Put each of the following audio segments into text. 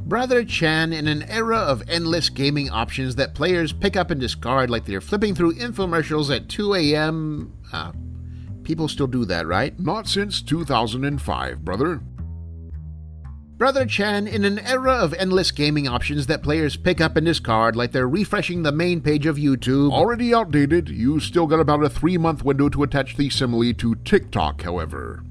Brother Chan, in an era of endless gaming options that players pick up and discard like they're flipping through infomercials at 2 a.m., people still do that, right? Not since 2005, brother. Brother Chan, in an era of endless gaming options that players pick up and discard like they're refreshing the main page of YouTube. Already outdated, you still got about a 3-month window to attach the simile to TikTok, however.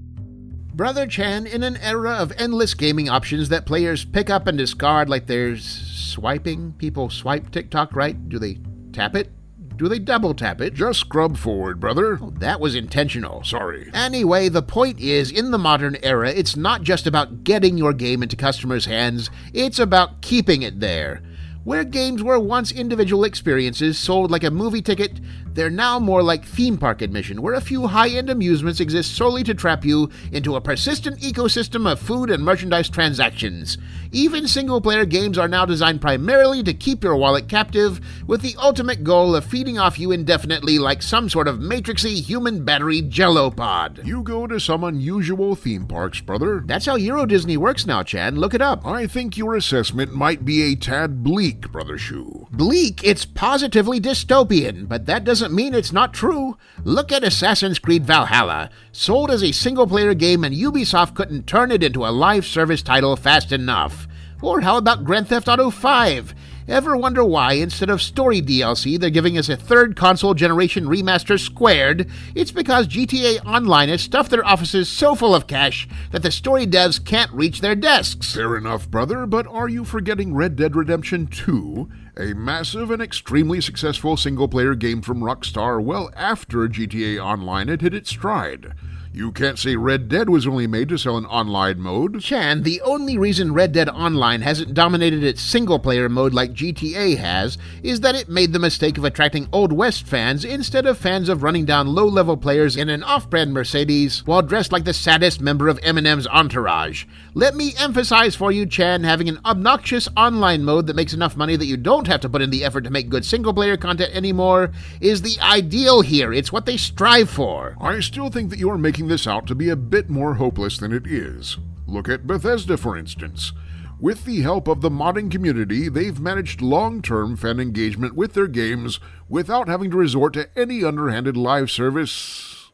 Brother Chan, in an era of endless gaming options that players pick up and discard like there's swiping. People swipe TikTok, right? Do they tap it? Do they double tap it? Just scrub forward, brother. Oh, that was intentional. Sorry. Anyway, the point is, in the modern era, it's not just about getting your game into customers' hands, it's about keeping it there. Where games were once individual experiences sold like a movie ticket, they're now more like theme park admission, where a few high-end amusements exist solely to trap you into a persistent ecosystem of food and merchandise transactions. Even single-player games are now designed primarily to keep your wallet captive, with the ultimate goal of feeding off you indefinitely like some sort of matrixy human battery jello pod. You go to some unusual theme parks, brother. That's how Euro Disney works now, Chan. Look it up. I think your assessment might be a tad bleak, Brother Shu. Bleak? It's positively dystopian, but that doesn't mean it's not true. Look at Assassin's Creed Valhalla. Sold as a single-player game, and Ubisoft couldn't turn it into a live service title fast enough. Or how about Grand Theft Auto 5? Ever wonder why, instead of story DLC, they're giving us a third console generation remaster squared? It's because GTA Online has stuffed their offices so full of cash that the story devs can't reach their desks. Fair enough, brother, but are you forgetting Red Dead Redemption 2? A massive and extremely successful single-player game from Rockstar well after GTA Online had hit its stride. You can't say Red Dead was only made to sell an online mode. Chan, the only reason Red Dead Online hasn't dominated its single-player mode like GTA has is that it made the mistake of attracting Old West fans instead of fans of running down low-level players in an off-brand Mercedes while dressed like the saddest member of Eminem's entourage. Let me emphasize for you, Chan, having an obnoxious online mode that makes enough money that you don't have to put in the effort to make good single-player content anymore is the ideal here. It's what they strive for. I still think that you're making this out to be a bit more hopeless than it is. Look at Bethesda, for instance. With the help of the modding community, they've managed long-term fan engagement with their games without having to resort to any underhanded live service.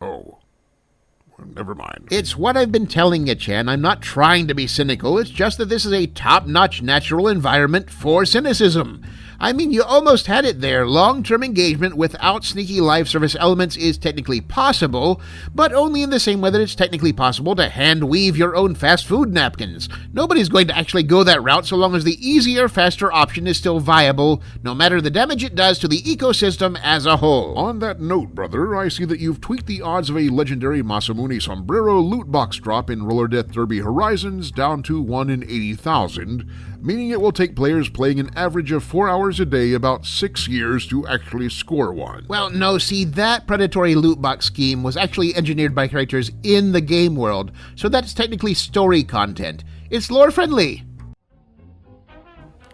Oh. Never mind. It's what I've been telling you, Chan. I'm not trying to be cynical. It's just that this is a top-notch natural environment for cynicism. I mean, you almost had it there. Long-term engagement without sneaky live service elements is technically possible, but only in the same way that it's technically possible to hand-weave your own fast food napkins. Nobody's going to actually go that route so long as the easier, faster option is still viable, no matter the damage it does to the ecosystem as a whole. On that note, brother, I see that you've tweaked the odds of a legendary Masamune Sombrero loot box drop in Roller Death Derby Horizons down to 1 in 80,000, meaning it will take players playing an average of 4 hours a day about 6 years to actually score one. Well, no, see, that predatory loot box scheme was actually engineered by characters in the game world, so that's technically story content. It's lore-friendly.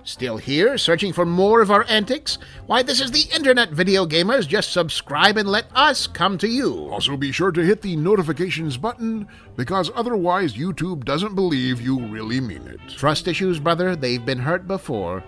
Still here, searching for more of our antics? Why, this is the internet, video gamers. Just subscribe and let us come to you. Also be sure to hit the notifications button, because otherwise YouTube doesn't believe you really mean it. Trust issues, brother, they've been hurt before.